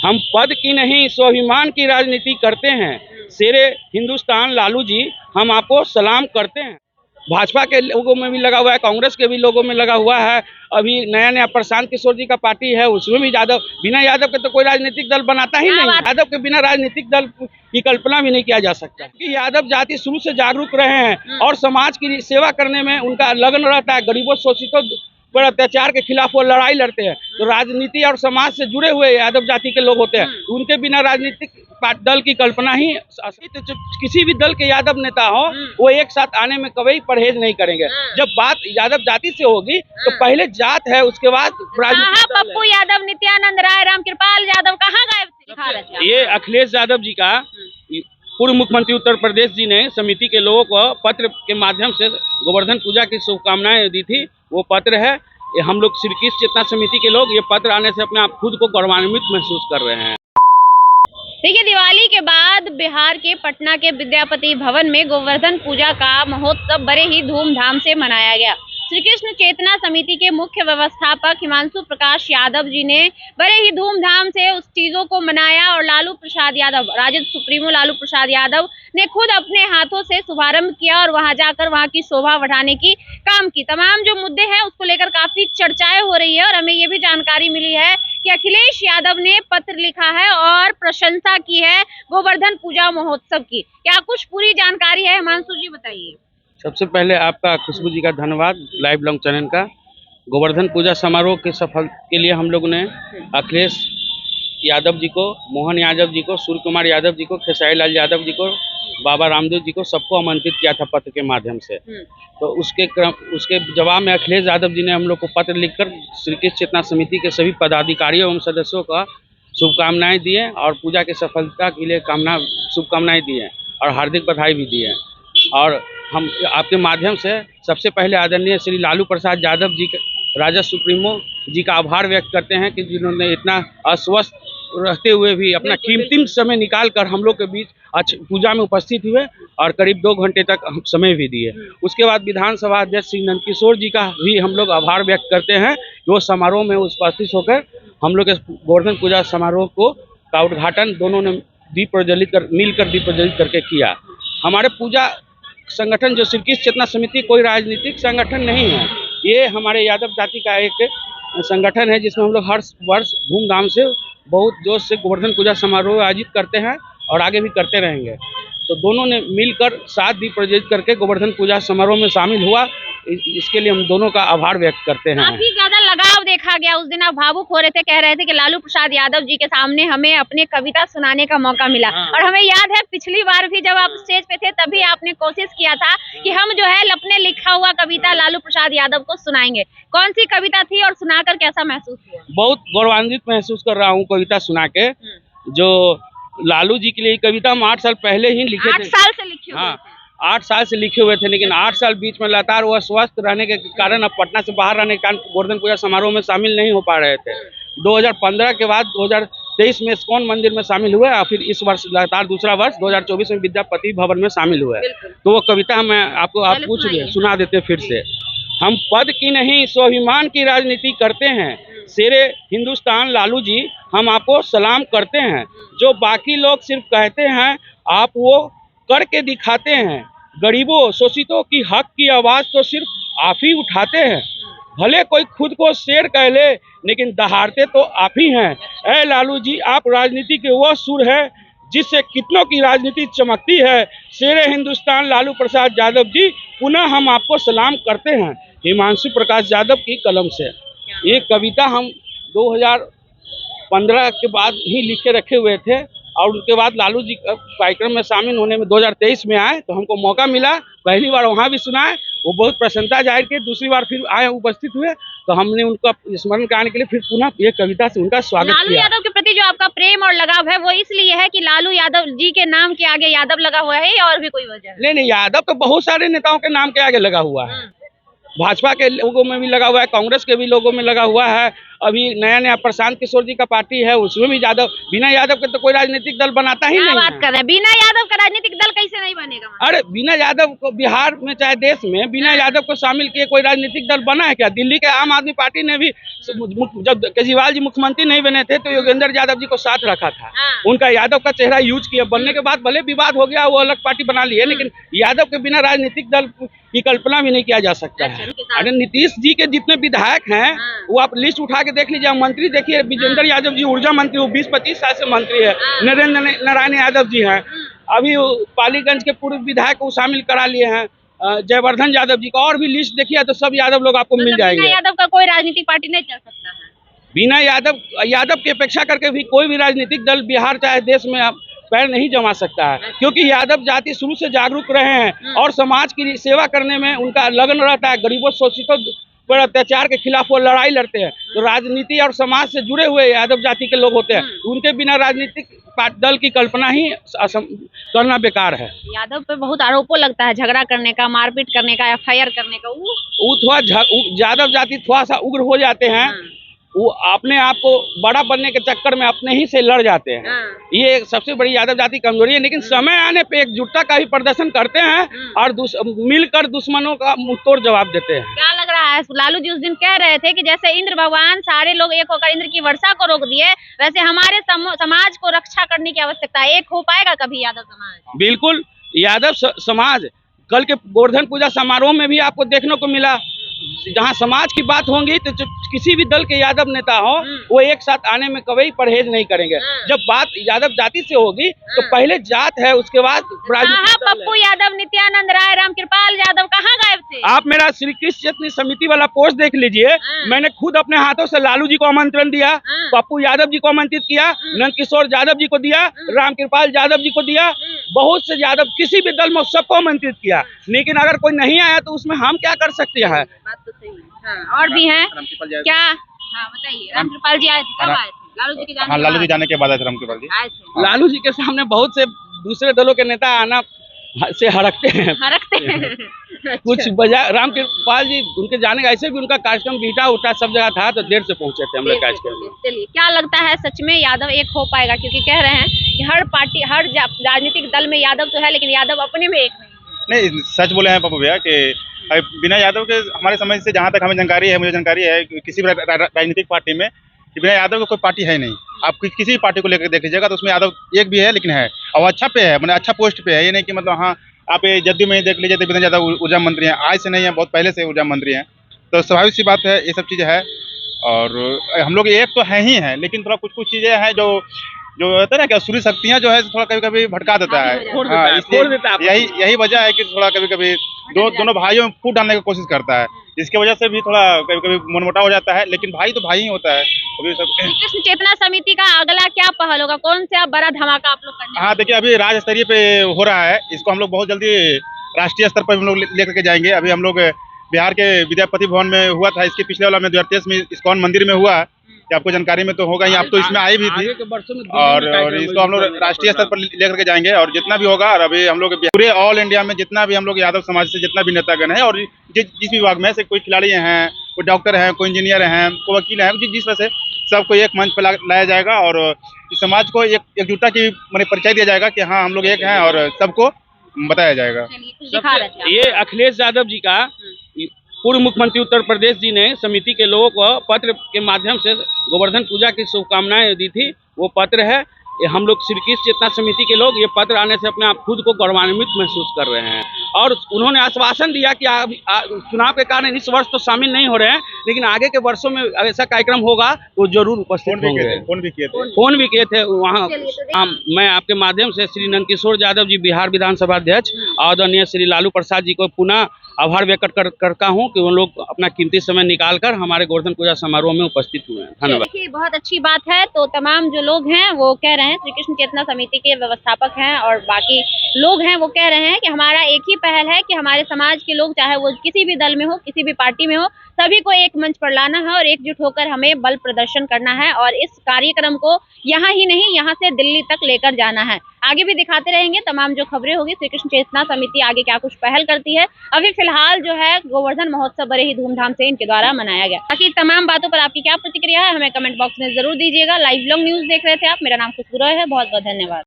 हम पद की नहीं स्वाभिमान की राजनीति करते हैं। शेरे हिंदुस्तान लालू जी, हम आपको सलाम करते हैं। भाजपा के लोगों में भी लगा हुआ है, कांग्रेस के भी लोगों में लगा हुआ है। अभी नया नया प्रशांत किशोर जी का पार्टी है, उसमें भी यादव, बिना यादव के तो कोई राजनीतिक दल बनाता ही नहीं। यादव के बिना राजनीतिक दल की कल्पना भी नहीं किया जा सकता, क्योंकि यादव जाति शुरू से जागरूक रहे हैं और समाज की सेवा करने में उनका लगन रहता है। गरीबों शोषितों पर अत्याचार के खिलाफ वो लड़ाई लड़ते हैं। तो राजनीति और समाज से जुड़े हुए यादव जाति के लोग होते हैं, उनके बिना राजनीतिक दल की कल्पना ही। तो किसी भी दल के यादव नेता हो, वो एक साथ आने में कभी परहेज नहीं करेंगे। जब बात यादव जाति से होगी तो पहले जात है, उसके बाद पप्पू यादव, नित्यानंद राय, रामकृपाल यादव कहाँ गए? ये अखिलेश यादव जी का पूर्व मुख्यमंत्री उत्तर प्रदेश जी ने समिति के लोगों को पत्र के माध्यम से गोवर्धन पूजा की शुभकामनाएं दी थी। वो पत्र है, हम लोग श्रीकृष्ण चेतना समिति के लोग ये पत्र आने से अपने आप खुद को गौरवान्वित महसूस कर रहे हैं। देखिए, दिवाली के बाद बिहार के पटना के विद्यापति भवन में गोवर्धन पूजा का महोत्सव बड़े ही धूमधाम से मनाया गया। श्री कृष्ण चेतना समिति के मुख्य व्यवस्थापक हिमांशु प्रकाश यादव जी ने बड़े ही धूमधाम से उस चीजों को मनाया और लालू प्रसाद यादव, राजद सुप्रीमो लालू प्रसाद यादव ने खुद अपने हाथों से शुभारंभ किया और वहां जाकर वहां की शोभा बढ़ाने की काम की। तमाम जो मुद्दे हैं उसको लेकर काफी चर्चाएं हो रही है और हमें ये भी जानकारी मिली है कि अखिलेश यादव ने पत्र लिखा है और प्रशंसा की है गोवर्धन पूजा महोत्सव की। क्या कुछ पूरी जानकारी है, हिमांशु जी बताइए। सबसे पहले आपका खुशबू जी का धन्यवाद, लाइव लॉन्ग चैनल का। गोवर्धन पूजा समारोह के सफल के लिए हम लोग ने अखिलेश यादव जी को, मोहन यादव जी को, सूर्य कुमार यादव जी को, खेसारी लाल यादव जी को, बाबा रामदेव जी को, सबको आमंत्रित किया था पत्र के माध्यम से। तो उसके जवाब में अखिलेश यादव जी ने हम लोग को पत्र लिखकर श्री कृष्ण चेतना समिति के सभी पदाधिकारियों एवं सदस्यों का शुभकामनाएं दी है और पूजा की सफलता के लिए शुभकामनाएं दी है और हार्दिक बधाई भी दी है। और हम आपके माध्यम से सबसे पहले आदरणीय श्री लालू प्रसाद यादव जी के, राजद सुप्रीमो जी का आभार व्यक्त करते हैं कि जिन्होंने इतना अस्वस्थ रहते हुए भी अपना कीमती समय निकाल कर हम लोग के बीच पूजा में उपस्थित हुए और करीब 2 घंटे तक समय भी दिए। उसके बाद विधानसभा अध्यक्ष श्री नंदकिशोर जी का भी हम लोग आभार व्यक्त करते हैं, जो समारोह में उपस्थित होकर हम लोग के गोवर्धन पूजा समारोह का उद्घाटन दोनों ने मिलकर दीप प्रज्वलित करके किया। हमारे पूजा संगठन जो श्री कृष्ण चेतना समिति कोई राजनीतिक संगठन नहीं है, ये हमारे यादव जाति का एक संगठन है जिसमें हम लोग हर वर्ष धूमधाम से बहुत जोश से गोवर्धन पूजा समारोह आयोजित करते हैं और आगे भी करते रहेंगे। तो दोनों ने मिलकर 7 दीप प्रज्वलित करके गोवर्धन पूजा समारोह में शामिल हुआ, इसके लिए हम दोनों का आभार व्यक्त करते हैं। काफी ज्यादा लगाव देखा गया, उस दिन आप भावुक हो रहे थे, कह रहे थे कि लालू प्रसाद यादव जी के सामने हमें अपने कविता सुनाने का मौका मिला। और हमें याद है पिछली बार भी जब आप स्टेज पे थे तभी आपने कोशिश किया था कि हम जो है अपने लिखा हुआ कविता लालू प्रसाद यादव को सुनाएंगे। कौन सी कविता थी और सुनाकर कैसा महसूस हुआ? बहुत गौरवान्वित महसूस कर रहा हूँ कविता सुना के। जो लालू जी के लिए कविता हम 8 साल पहले ही लिखे थे। 8 साल से लिखे हुए? हाँ, 8 साल से लिखे हुए थे, लेकिन 8 साल बीच में लगातार वह स्वस्थ रहने के कारण, अब पटना से बाहर रहने के कारण गोवर्धन पूजा समारोह में शामिल नहीं हो पा रहे थे। 2015 के बाद 2023 में इस्कॉन मंदिर में शामिल हुए और फिर इस वर्ष लगातार दूसरा वर्ष 2024 में विद्यापति भवन में शामिल हुए। तो वो कविता मैं आप पूछ रहे, सुना देते फिर से। हम पद की नहीं स्वाभिमान की राजनीति करते हैं। शेरे हिंदुस्तान लालू जी, हम आपको सलाम करते हैं। जो बाकी लोग सिर्फ कहते हैं, आप वो करके दिखाते हैं। गरीबों शोषितों की हक की आवाज़ तो सिर्फ आप ही उठाते हैं। भले कोई खुद को शेर कह ले, लेकिन दहाड़ते तो आप ही हैं। ऐ लालू जी, आप राजनीति के वह सुर है जिससे कितनों की राजनीति चमकती है। शेरे हिंदुस्तान लालू प्रसाद यादव जी, पुनः हम आपको सलाम करते हैं। हिमांशु प्रकाश यादव की कलम से ये कविता हम 2015 के बाद ही लिखे रखे हुए थे और उनके बाद लालू जी कार्यक्रम में शामिल होने में 2023 में आए तो हमको मौका मिला। पहली बार वहाँ भी सुनाए, वो बहुत प्रसन्नता जाहिर की। दूसरी बार फिर आए, उपस्थित हुए, तो हमने उनका स्मरण कराने के लिए फिर पुनः ये कविता से उनका स्वागत किया। लालू यादव के प्रति जो आपका प्रेम और लगाव है वो इसलिए है कि लालू यादव जी के नाम के आगे यादव लगा हुआ है, या और भी कोई वजह? नहीं, यादव तो बहुत सारे नेताओं के नाम के आगे लगा हुआ है। भाजपा के लोगों में भी लगा हुआ है, कांग्रेस के भी लोगों में लगा हुआ है। अभी नया नया प्रशांत किशोर जी का पार्टी है, उसमें भी यादव, बिना यादव के तो कोई राजनीतिक दल बनाता ही क्या नहीं बात है। कर रहे हैं, बिना यादव का राजनीतिक दल कैसे नहीं बनेगा? अरे बिना यादव को बिहार में चाहे देश में बिना यादव को शामिल किए कोई राजनीतिक दल बना है क्या? दिल्ली के आम आदमी पार्टी ने भी जब केजरीवाल जी मुख्यमंत्री नहीं बने थे तो योगेंद्र यादव जी को साथ रखा था। उनका यादव का चेहरा यूज किया, बनने के बाद भले विवाद हो गया, वो अलग पार्टी बना ली है, लेकिन यादव के बिना राजनीतिक दल की कल्पना भी नहीं किया जा सकता है। अरे नीतीश जी के जितने विधायक हैं वो आप लिस्ट उठा के देख लीजिए, मंत्री देखिए, विजेंद्र यादव जी ऊर्जा मंत्री, वो 20-25 साल से मंत्री है। नरेंद्र नारायण यादव जी हैं, अभी पालीगंज के पूर्व विधायक को शामिल करा लिए हैं, जयवर्धन यादव जी का, और भी लिस्ट देखिए तो सब यादव लोग आपको मिल जाएंगे। बिना यादव का कोई राजनीतिक पार्टी नहीं चल सकता है। बिना यादव की अपेक्षा करके भी कोई भी राजनीतिक दल बिहार चाहे देश में पैर नहीं जमा सकता है, क्योंकि यादव जाति शुरू से जागरूक रहे हैं और समाज की सेवा करने में उनका लगन रहता है। गरीबों शोषितों पर अत्याचार के खिलाफ वो लड़ाई लड़ते हैं। तो राजनीति और समाज से जुड़े हुए यादव जाति के लोग होते हैं, उनके बिना राजनीतिक दल की कल्पना ही करना बेकार है। यादव पे बहुत आरोपों लगता है, झगड़ा करने का, मारपीट करने का, FIR करने का। वो थोड़ा यादव जाति थोड़ा सा उग्र हो जाते हैं, वो अपने आप को बड़ा बनने के चक्कर में अपने ही से लड़ जाते हैं। ये एक सबसे बड़ी यादव जाति कमजोरी है, लेकिन समय आने पे एकजुटता का भी प्रदर्शन करते हैं और मिलकर दुश्मनों का मुंहतोड़ जवाब देते हैं। क्या लग रहा है, लालू जी उस दिन कह रहे थे कि जैसे इंद्र भगवान सारे लोग एक होकर इंद्र की वर्षा को रोक दिए, वैसे हमारे समाज को रक्षा करने की आवश्यकता है। एक हो पाएगा कभी यादव समाज? बिल्कुल, यादव समाज कल के गोवर्धन पूजा समारोह में भी आपको देखने को मिला, जहाँ समाज की बात होंगी तो किसी भी दल के यादव नेता हो वो एक साथ आने में कभी परहेज नहीं करेंगे। जब बात यादव जाति से होगी तो पहले जात है, उसके बाद पप्पू यादव, नित्यानंद राय, रामकृपाल यादव कहाँ गए थे? आप मेरा श्री कृष्ण चेतनी समिति वाला पोस्ट देख लीजिए। मैंने खुद अपने हाथों से लालू जी को आमंत्रण दिया, पप्पू यादव जी को आमंत्रित किया, नंद किशोर यादव जी को दिया, रामकृपाल यादव जी को दिया, बहुत से यादव किसी भी दल में सबको आमंत्रित किया। लेकिन अगर कोई नहीं आया तो उसमें हम क्या कर सकते हैं? बात तो सही है। हाँ, और भी हैं क्या? हाँ बताइए, रामकृपाल जी आए थे, कब आए थे? लालू जी के जाने? हाँ, लालू जी जाने के बाद आए थे रामकृपाल जी। आए थे। लालू जी के सामने बहुत से दूसरे दलों के नेता आना से हड़कते हैं। कुछ बजाय रामकृपाल जी उनके जाने का, ऐसे भी उनका कार्यक्रम बीटा उठा सब जगह था तो देर से पहुंचे थे हम लोग कार्यक्रम में। चलिए, क्या लगता है सच में यादव एक हो पाएगा? क्योंकि कह रहे हैं कि हर पार्टी, हर राजनीतिक दल में यादव तो है, लेकिन यादव अपने में एक नहीं। सच बोले हैं पप्पू भैया कि बिना यादव के हमारे समझ से, जहाँ तक हमें जानकारी है, मुझे जानकारी है, किसी भी राजनीतिक पार्टी में बिना यादव के कोई पार्टी है नहीं। आप किसी भी पार्टी को लेकर देख लीजिएगा तो उसमें यादव एक भी है, लेकिन है और अच्छा पे है, मतलब अच्छा पोस्ट पे है। ये नहीं कि मतलब हाँ आप जदयू में देख लीजिए तो बिना यादव ऊर्जा मंत्री हैं, आज से नहीं है, बहुत पहले से ऊर्जा मंत्री हैं। तो स्वाभाविक सी बात है, ये सब चीज़ें है। और हम लोग एक तो है ही हैं, लेकिन थोड़ा कुछ चीज़ें हैं जो होता है ना, क्या सूर्य शक्तियाँ जो है थोड़ा कभी कभी भटका देता है। हाँ, इसलिए यही वजह है कि थोड़ा कभी कभी दोनों भाइयों में फूट डालने की कोशिश करता है, जिसकी वजह से भी थोड़ा कभी कभी मनमुटाव हो जाता है। लेकिन भाई तो भाई ही होता है। कृष्ण चेतना समिति का अगला क्या पहल होगा? कौन सा बड़ा धमाका आप लोग करने? हाँ देखिए, अभी राज्य स्तरीय पे हो रहा है, इसको हम लोग बहुत जल्दी राष्ट्रीय स्तर पर हम लोग लेकर के जाएंगे। अभी हम लोग बिहार के विद्यापति भवन में हुआ था, इसके पिछले वाला में 2023 में इस्कॉन मंदिर में हुआ, कि आपको जानकारी में तो होगा ही, आप तो इसमें आई भी थी। और इसको हम लोग राष्ट्रीय स्तर पर लेकर के जाएंगे और जितना भी होगा। और अभी हम लोग पूरे ऑल इंडिया में जितना भी हम लोग यादव समाज से जितना भी नेतागण है और जिस विभाग में से कोई खिलाड़ी हैं, कोई डॉक्टर हैं, कोई इंजीनियर हैं, कोई वकील हैं, जिस वजह से सबको एक मंच पर लाया जाएगा और इस समाज को एकजुटता की मैंने परिचय दिया जाएगा कि हाँ हम लोग एक हैं और सबको बताया जाएगा। ये अखिलेश यादव जी का, पूर्व मुख्यमंत्री उत्तर प्रदेश जी ने समिति के लोगों को पत्र के माध्यम से गोवर्धन पूजा की शुभकामनाएं दी थी। वो पत्र है, ये हम लोग श्री कृष्ण चेतना समिति के लोग ये पत्र आने से अपने आप खुद को गौरवान्वित महसूस कर रहे हैं। और उन्होंने आश्वासन दिया कि चुनाव के कारण इस वर्ष तो शामिल नहीं हो रहे हैं, लेकिन आगे के वर्षों में ऐसा कार्यक्रम होगा वो जरूर उपस्थित होंगे। फोन भी किए थे वहाँ। मैं आपके माध्यम से श्री नंद किशोर यादव जी, बिहार विधानसभा अध्यक्ष, आदरणीय श्री लालू प्रसाद जी को पुनः आभार व्यक्त करता हूँ कि वो लोग अपना कीमती समय निकालकर हमारे गोवर्धन पूजा समारोह में उपस्थित हुए हैं। धन्यवाद। देखिए, बहुत अच्छी बात है। तो तमाम जो लोग हैं वो कह रहे हैं, श्री कृष्ण चेतना समिति के व्यवस्थापक हैं और बाकी लोग हैं, वो कह रहे हैं कि हमारा एक ही पहल है कि हमारे समाज के लोग, चाहे वो किसी भी दल में हो, किसी भी पार्टी में हो, सभी को एक मंच पर लाना है और एकजुट होकर हमें बल प्रदर्शन करना है और इस कार्यक्रम को यहाँ ही नहीं, यहाँ से दिल्ली तक लेकर जाना है। आगे भी दिखाते रहेंगे तमाम जो खबरें होगी, श्री कृष्ण चेतना समिति आगे क्या कुछ पहल करती है। अभी फिलहाल जो है गोवर्धन महोत्सव बड़े ही धूमधाम से इनके द्वारा मनाया गया। बाकी तमाम बातों पर आपकी क्या प्रतिक्रिया है हमें कमेंट बॉक्स में जरूर दीजिएगा। लाइव लॉन्ग न्यूज देख रहे थे आप, मेरा नाम खुशबू रॉय है, बहुत बहुत धन्यवाद।